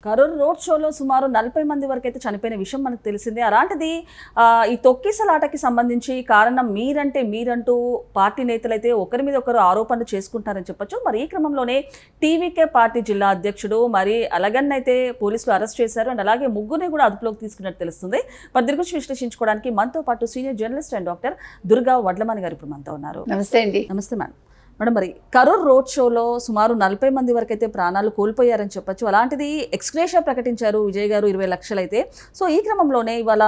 Karur road షోలో సుమారు 40 మంది వరకు అయితే చనిపోయిన విషయం మనకు తెలిసిందే. అలాంటిది ఈ తొక్కిసలాటకి సంబంధించి కారణం మీరంటూ పార్టీ నేతలైతే ఒకరి మీద ఒకరు ఆరోపణలు చేసుకుంటారని చెప్పొచ్చు. మరి ఈ క్రమంలోనే టీవీకే పార్టీ జిల్లా అధ్యక్షుడు మరి అలగన్ అయితే పోలీసులు అరెస్ట్ చేశారు. అండ్ అలాగే ముగ్గురిని కూడా అదుపులోకి తీసుకున్నట్టు తెలుస్తుంది. మరి దీని గురించి విశ్లేషించుకోవడానికి మనతో పాటు senior journalist and doctor Durga Vadlamani గారు ఇప్పుడు మనతో ఉన్నారు. నమస్తే అండి. నమస్తే మేడం. మేడం, మరి కరూర్ రోడ్ షోలో సుమారు 40 మంది వరకు అయితే ప్రాణాలు కోల్పోయారని చెప్పొచ్చు. అలాంటిది ఎక్స్గ్రేషియా ప్రకటించారు విజయ్ గారు 20 లక్షలు అయితే. సో ఈ క్రమంలోనే ఇవాళ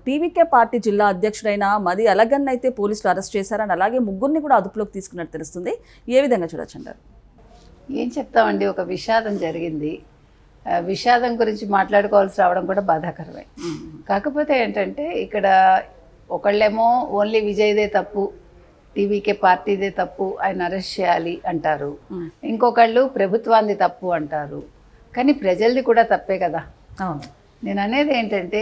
టీవీకే పార్టీ జిల్లా అధ్యక్షుడైన మది అలగన్ అయితే పోలీసులు అరెస్ట్ చేశారని అలాగే ముగ్గురిని కూడా అదుపులోకి తీసుకున్నట్టు తెలుస్తుంది. ఏ విధంగా చూడొచ్చు అంటారు? ఏం చెప్తామండి, ఒక విషాదం జరిగింది. విషాదం గురించి మాట్లాడుకోవాల్సి రావడం కూడా బాధాకరమే. కాకపోతే ఏంటంటే ఇక్కడ ఒకళ్ళేమో ఓన్లీ విజయ్దే తప్పు, టీవీకే పార్టీదే తప్పు, ఆయన అరెస్ట్ చేయాలి అంటారు. ఇంకొకళ్ళు ప్రభుత్వాన్ని తప్పు అంటారు. కానీ ప్రజలది కూడా తప్పే కదా. నేను అనేది ఏంటంటే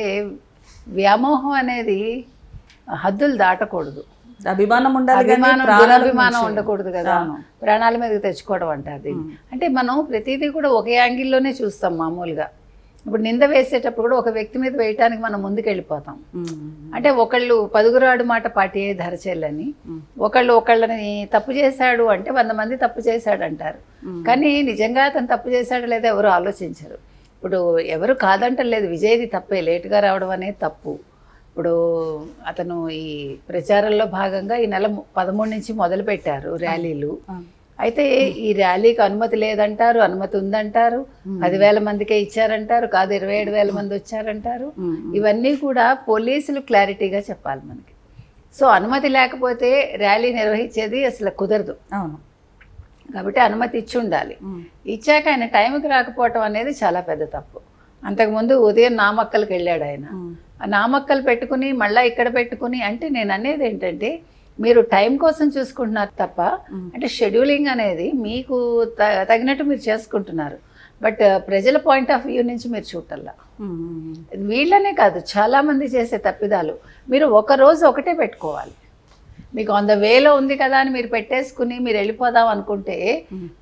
వ్యామోహం అనేది హద్దులు దాటకూడదు. అభిమానం ఉండాలి, అభిమానం ఉండకూడదు కదా. ప్రాణాల మీదకి తెచ్చుకోవడం అంటారు. అంటే మనం ప్రతిదీ కూడా ఒకే యాంగిల్లోనే చూస్తాం. మామూలుగా ఇప్పుడు నింద వేసేటప్పుడు కూడా ఒక వ్యక్తి మీద వేయటానికి మనం ముందుకు వెళ్ళిపోతాం. అంటే ఒకళ్ళు పదుగురాడు మాట పార్టీ ధరచేయాలని, ఒకళ్ళని తప్పు చేశాడు అంటే 100 మంది తప్పు చేశాడు అంటారు. కానీ నిజంగా అతను తప్పు చేశాడు లేదా ఎవరు ఆలోచించరు. ఇప్పుడు ఎవరు కాదంటలేదు, విజయ్ది తప్పే, లేటుగా రావడం అనేది తప్పు. ఇప్పుడు అతను ఈ ప్రచారంలో భాగంగా ఈ నెల 13 నుంచి మొదలు పెట్టారు ర్యాలీలు. అయితే ఈ ర్యాలీకి అనుమతి లేదంటారు, అనుమతి ఉందంటారు, 10,000 మందికే ఇచ్చారంటారు, కాదు 27,000 మంది వచ్చారంటారు. ఇవన్నీ కూడా పోలీసులు క్లారిటీగా చెప్పాలి మనకి. సో అనుమతి లేకపోతే ర్యాలీ నిర్వహించేది అసలు కుదరదు. కాబట్టి అనుమతి ఇచ్చి ఉండాలి. ఇచ్చాక ఆయన టైంకి రాకపోవటం అనేది చాలా పెద్ద తప్పు. అంతకుముందు ఉదయం నామక్కల్కి వెళ్ళాడు ఆయన. ఆ నామక్కలు పెట్టుకుని మళ్ళీ ఇక్కడ పెట్టుకుని, అంటే నేను అనేది ఏంటంటే మీరు టైం కోసం చూసుకుంటున్నారు తప్ప, అంటే షెడ్యూలింగ్ అనేది మీకు తగినట్టు మీరు చేసుకుంటున్నారు. బట్ ప్రజల పాయింట్ ఆఫ్ వ్యూ నుంచి మీరు చూడాల. వీళ్ళనే కాదు, చాలామంది చేసే తప్పిదాలు. మీరు ఒక రోజు ఒకటే పెట్టుకోవాలి. మీకు ఆన్ ద వేలో ఉంది కదా అని మీరు పెట్టేసుకుని మీరు వెళ్ళిపోదాం అనుకుంటే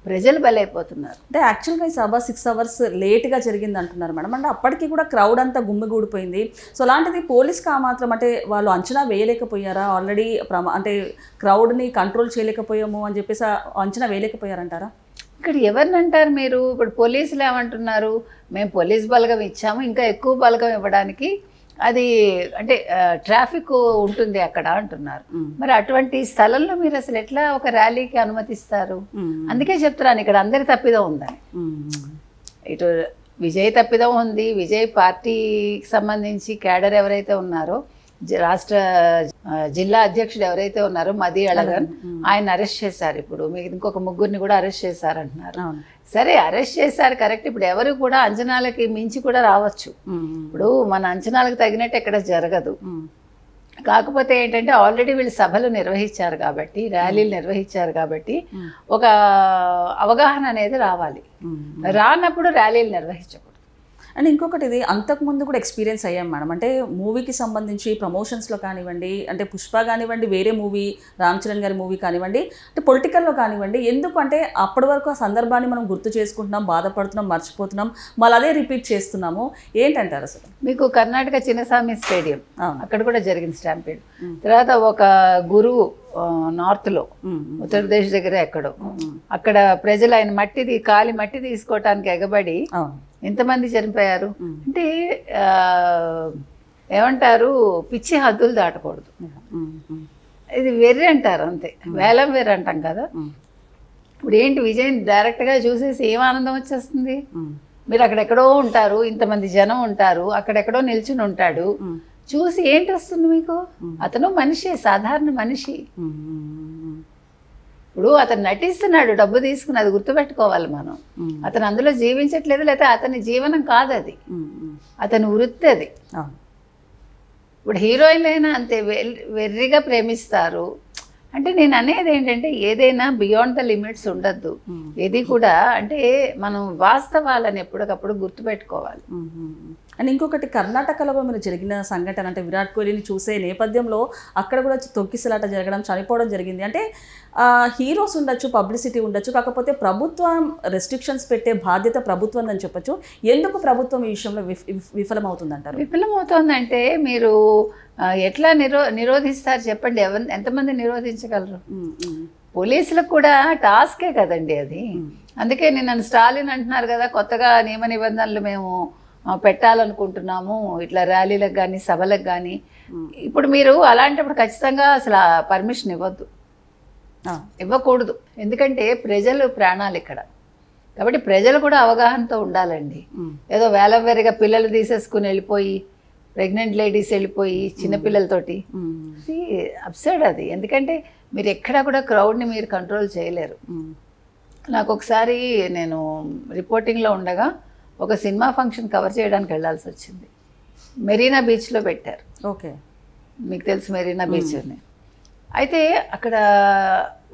ప్రజలు బలైపోతున్నారు. అంటే యాక్చువల్గా ఈ సభ 6 అవర్స్ లేట్గా జరిగింది అంటున్నారు మేడం. అంటే అప్పటికి కూడా క్రౌడ్ అంతా గుమ్మిగూడిపోయింది. సో అలాంటిది పోలీస్కి ఆ మాత్రం అంటే వాళ్ళు అంచనా వేయలేకపోయారా? ఆల్రెడీ అంటే క్రౌడ్ని కంట్రోల్ చేయలేకపోయాము అని చెప్పేసి అంచనా వేయలేకపోయారంటారా? ఇక్కడ ఎవరిని అంటారు మీరు? ఇప్పుడు పోలీసులు ఏమంటున్నారు, మేము పోలీస్ బలగం ఇచ్చాము, ఇంకా ఎక్కువ బలగం ఇవ్వడానికి అది అంటే ట్రాఫిక్ ఉంటుంది అక్కడ అంటున్నారు. మరి అటువంటి స్థలంలో మీరు అసలు ఎట్లా ఒక ర్యాలీకి అనుమతిస్తారు? అందుకే చెప్తున్నాను ఇక్కడ అందరి తప్పిదం ఉందని. ఇటు విజయ్ తప్పిదం ఉంది. విజయ్ పార్టీకి సంబంధించి క్యాడర్ ఎవరైతే ఉన్నారో, రాష్ట్ర జిల్లా అధ్యక్షుడు ఎవరైతే ఉన్నారో మది అలగన్, ఆయన అరెస్ట్ చేశారు. ఇప్పుడు మీకు ఇంకొక ముగ్గురిని కూడా అరెస్ట్ చేశారంటున్నారు. సరే, అరెస్ట్ చేశారు కరెక్ట్. ఇప్పుడు ఎవరు కూడా అంచనాలకి మించి కూడా రావచ్చు. ఇప్పుడు మన అంచనాలకు తగినట్టు ఎక్కడ జరగదు. కాకపోతే ఏంటంటే ఆల్రెడీ వీళ్ళు సభలు నిర్వహించారు కాబట్టి, ర్యాలీలు నిర్వహించారు కాబట్టి ఒక అవగాహన అనేది రావాలి. రానప్పుడు ర్యాలీలు నిర్వహించకూడదు. అండ్ ఇంకొకటి, ఇది అంతకుముందు కూడా ఎక్స్పీరియన్స్ అయ్యాం మేడం. అంటే మూవీకి సంబంధించి ప్రమోషన్స్లో కానివ్వండి, అంటే పుష్ప కానివ్వండి, వేరే మూవీ రామ్ చరణ్ గారి మూవీ కానివ్వండి, అంటే పొలిటికల్లో కానివ్వండి, ఎందుకు అంటే అప్పటి వరకు ఆ సందర్భాన్ని మనం గుర్తు చేసుకుంటున్నాం, బాధపడుతున్నాం, మర్చిపోతున్నాం, మళ్ళీ అదే రిపీట్ చేస్తున్నాము. ఏంటంటారు అసలు? మీకు కర్ణాటక చిన్నస్వామి స్టేడియం అక్కడ కూడా జరిగింది స్టాంపీడ్. తర్వాత ఒక గురువు నార్త్లో, ఉత్తరప్రదేశ్ దగ్గర ఎక్కడో, అక్కడ ప్రజలు ఆయన కాలి మట్టి తీసుకోవటానికి ఎగబడి ఎంతమంది చనిపోయారు. అంటే ఏమంటారు, పిచ్చి హద్దులు దాటకూడదు. ఇది వెర్రి అంటారు అంతే, వేలం వెర్రి అంటాం కదా. ఇప్పుడు ఏంటి, విజయ్ డైరెక్ట్గా చూసేసి ఏం ఆనందం వచ్చేస్తుంది? మీరు అక్కడెక్కడో ఉంటారు, ఇంతమంది జనం ఉంటారు, అక్కడెక్కడో నిల్చుని ఉంటాడు, చూసి ఏంటి వస్తుంది మీకు? అతను మనిషి, సాధారణ మనిషి. ఇప్పుడు అతను నటిస్తున్నాడు, డబ్బు తీసుకుని, అది గుర్తుపెట్టుకోవాలి మనం. అతను అందులో జీవించట్లేదు, లేకపోతే అతని జీవనం కాదు అది, అతని వృత్తి అది. ఇప్పుడు హీరోయిన్ అయినా అంతే, వెర్రిగా ప్రేమిస్తారు. అంటే నేను అనేది ఏంటంటే ఏదైనా బియాండ్ ద లిమిట్స్ ఉండద్దు. ఇది కూడా అంటే మనం వాస్తవాలని ఎప్పటికప్పుడు గుర్తుపెట్టుకోవాలి. అండ్ ఇంకొకటి, కర్ణాటకలో మీరు జరిగిన సంఘటన అంటే విరాట్ కోహ్లీని చూసే నేపథ్యంలో అక్కడ కూడా తొక్కిసలాట జరగడం, చనిపోవడం జరిగింది. అంటే హీరోస్ ఉండొచ్చు, పబ్లిసిటీ ఉండొచ్చు, కాకపోతే ప్రభుత్వం రెస్ట్రిక్షన్స్ పెట్టే బాధ్యత ప్రభుత్వం అని చెప్పొచ్చు. ఎందుకు ప్రభుత్వం ఈ విషయంలో విఫలమవుతుందంటారు? విఫలమవుతోందంటే మీరు ఎట్లా నిరోధిస్తారు చెప్పండి? ఎంతమంది నిరోధించగలరు? పోలీసులకు కూడా టాస్కే కదండి అది. అందుకే నన్ను స్టాలిన్ అంటున్నారు కదా, కొత్తగా నియమ నిబంధనలు మేము పెట్టాలనుకుంటున్నాము ఇట్లా ర్యాలీలకు కానీ సభలకు కానీ. ఇప్పుడు మీరు అలాంటప్పుడు ఖచ్చితంగా అసలు పర్మిషన్ ఇవ్వకూడదు. ఎందుకంటే ప్రజలు ప్రాణాలు ఇక్కడ. కాబట్టి ప్రజలు కూడా అవగాహనతో ఉండాలండి. ఏదో వేలవేరిగా పిల్లలు తీసేసుకుని వెళ్ళిపోయి, ప్రెగ్నెంట్ లేడీస్ వెళ్ళిపోయి చిన్నపిల్లలతోటి, అప్సైడ్ అది. ఎందుకంటే మీరు ఎక్కడా కూడా క్రౌడ్ని మీరు కంట్రోల్ చేయలేరు. నాకు ఒకసారి నేను రిపోర్టింగ్లో ఉండగా ఒక సినిమా ఫంక్షన్ కవర్ చేయడానికి వెళ్ళాల్సి వచ్చింది. మెరీనా బీచ్లో పెట్టారు. ఓకే, మీకు తెలుసు మెరీనా బీచ్ అని. అయితే అక్కడ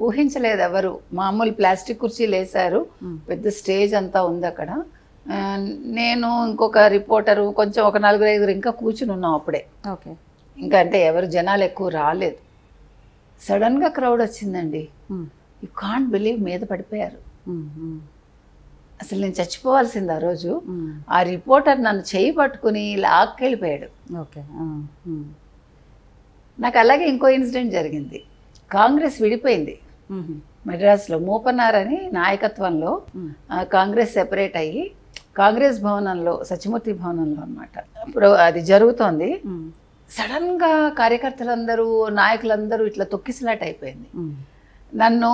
ఊహించలేదు ఎవరు, మామూలు ప్లాస్టిక్ కుర్చీలు వేశారు, పెద్ద స్టేజ్ అంతా ఉంది అక్కడ. నేను ఇంకొక రిపోర్టరు కొంచెం ఒక 4-5 ఇంకా కూర్చుని ఉన్నాం అప్పుడే. ఓకే, ఇంకా అంటే ఎవరు జనాలు ఎక్కువ రాలేదు. సడన్గా క్రౌడ్ వచ్చిందండి. యూ కాంట్ బిలీవ్, మీద పడిపోయారు. అసలు నేను చచ్చిపోవాల్సింది ఆ రోజు. ఆ రిపోర్టర్ నన్ను చేయి పట్టుకుని లాక్కెళ్ళిపోయాడు. ఓకే, నాకు అలాగే ఇంకో ఇన్సిడెంట్ జరిగింది. కాంగ్రెస్ విడిపోయింది మద్రాసులో. మూపనార్ అని నాయకత్వంలో కాంగ్రెస్ సెపరేట్ అయ్యి కాంగ్రెస్ భవనంలో, సత్యమూర్తి భవనంలో అన్నమాట ఇప్పుడు అది జరుగుతోంది. సడన్గా కార్యకర్తలందరూ, నాయకులందరూ ఇట్లా తొక్కిసలాట అయిపోయింది. నన్ను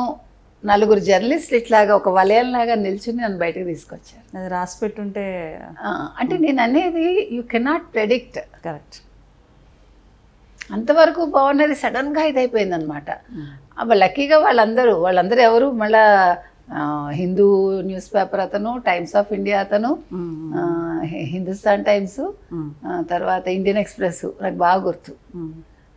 4 జర్నలిస్టులు ఇట్లాగా ఒక వలయంలాగా నిల్చుని నన్ను బయటకు తీసుకొచ్చారు. అది రాసి పెట్టుంటే అంటే నేను అనేది యూ కెనాట్ ప్రెడిక్ట్. కరెక్ట్. అంతవరకు బాగున్నది, సడన్గా ఇది అయిపోయింది అనమాట. లక్కీగా వాళ్ళందరూ ఎవరు, మళ్ళా హిందూ న్యూస్ పేపర్ అతను, టైమ్స్ ఆఫ్ ఇండియా అతను, హిందుస్థాన్ టైమ్స్, తర్వాత ఇండియన్ ఎక్స్ప్రెస్, నాకు బాగా గుర్తు.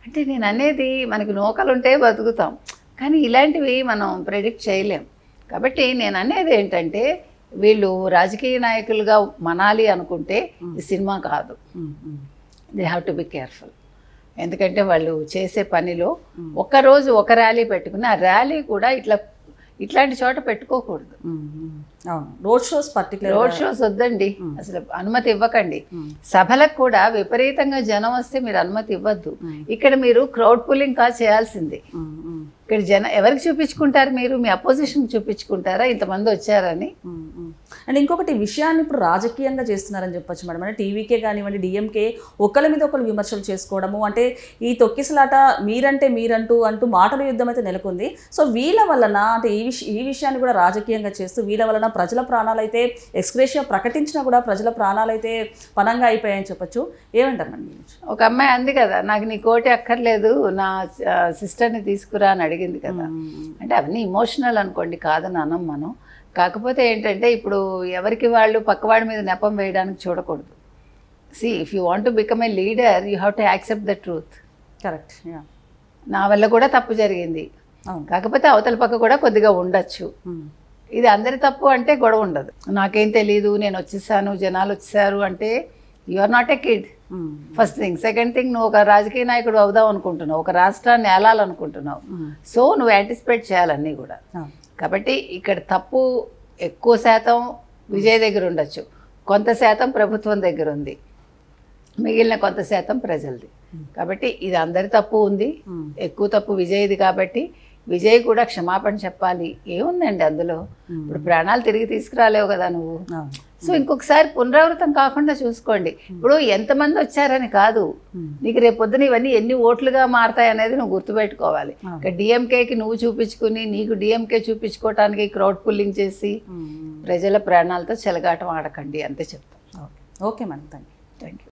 అంటే నేను అనేది మనకి నూకలుంటే బతుకుతాం, కానీ ఇలాంటివి మనం ప్రెడిక్ట్ చేయలేం. కాబట్టి నేను అనేది ఏంటంటే వీళ్ళు రాజకీయ నాయకులుగా మనాలి అనుకుంటే ఈ సినిమా కాదు. They have to be careful. ఎందుకంటే వాళ్ళు చేసే పనిలో ఒక్కరోజు ఒక ర్యాలీ పెట్టుకుని ఆ ర్యాలీ కూడా ఇట్లాంటి చోట పెట్టుకోకూడదు. రోడ్ షోస్ వద్దండి, అసలు అనుమతి ఇవ్వకండి. సభలకు కూడా విపరీతంగా జనం వస్తే మీరు అనుమతి ఇవ్వద్దు. ఇక్కడ మీరు క్రౌడ్ పుల్లింగ్ చేయాల్సింది. ఇక్కడ ఎవరికి చూపించుకుంటారు? మీరు మీ అపోజిషన్ చూపించుకుంటారా ఇంతమంది వచ్చారని? అండ్ ఇంకొకటి విషయాన్ని ఇప్పుడు రాజకీయంగా చేస్తున్నారని చెప్పొచ్చు మేడం. అంటే టీవీకే కానివ్వండి, డిఎంకే ఒకరి మీద ఒకరు విమర్శలు చేసుకోవడము, అంటే ఈ తొక్కిసలాట మీరంటూ మాటల యుద్ధం అయితే నెలకొంది. సో వీళ్ళ వలన అంటే ఈ విషయాన్ని కూడా రాజకీయంగా చేస్తూ వీళ్ళ వలన ప్రజల ప్రాణాలు అయితే ఎక్స్గ్రేషియా ప్రకటించినా కూడా ప్రజల ప్రాణాలు అయితే పనంగా అయిపోయాయని చెప్పొచ్చు. ఏమంటారు మేడం? ఒక అమ్మాయి అంది కదా, నాకు నీ కోటి అక్కర్లేదు, నా సిస్టర్ని తీసుకురా అని అడిగింది కదా. అంటే అవన్నీ ఇమోషనల్ అనుకోండి, కాదని అనం మనం. కాకపోతే ఏంటంటే ఇప్పుడు ఎవరికి వాళ్ళు పక్కవాడి మీద నెపం వేయడానికి చూడకూడదు. See if you want to become a leader you have to accept the truth. Correct. నా వల్ల కూడా తప్పు జరిగింది, కాకపోతే అవతల పక్క కూడా కొద్దిగా ఉండొచ్చు. ఇది అందరి తప్పు అంటే గొడవ ఉండదు. నాకేం తెలీదు, నేను వచ్చేసాను, జనాలు వచ్చేసారు అంటే you are not a kid. First thing. Second thing, నువ్వు ఒక రాజకీయ నాయకుడు అవుదాం అనుకుంటున్నావు, ఒక రాష్ట్రాన్ని ఏలాలనుకుంటున్నావు. సో నువ్వు యాంటిసిపేట్ చేయాలన్నీ కూడా. కాబట్టి ఇక్కడ తప్పు ఎక్కువ శాతం విజయ్ దగ్గర ఉండొచ్చు, కొంత శాతం ప్రభుత్వం దగ్గర ఉంది, మిగిలిన కొంత శాతం ప్రజలది. కాబట్టి ఇది అందరి తప్పు ఉంది, ఎక్కువ తప్పు విజయ్ది. కాబట్టి విజయ్ కూడా క్షమాపణ చెప్పాలి. ఏముందండి అందులో? ఇప్పుడు ప్రాణాలు తిరిగి తీసుకురాలేవు కదా నువ్వు. సో ఇంకొకసారి పునరావృతం కాకుండా చూసుకోండి. ఇప్పుడు ఎంతమంది వచ్చారని కాదు, నీకు రేపు పొద్దున ఇవన్నీ ఎన్ని ఓట్లుగా మారతాయి అనేది నువ్వు గుర్తుపెట్టుకోవాలి. ఇక డిఎంకేకి నువ్వు చూపించుకుని నీకు డిఎంకే చూపించుకోవటానికి క్రౌడ్ పుల్లింగ్ చేసి ప్రజల ప్రాణాలతో చెలగాటం ఆడకండి, అంతే చెప్తాను. Okay madam, thank you.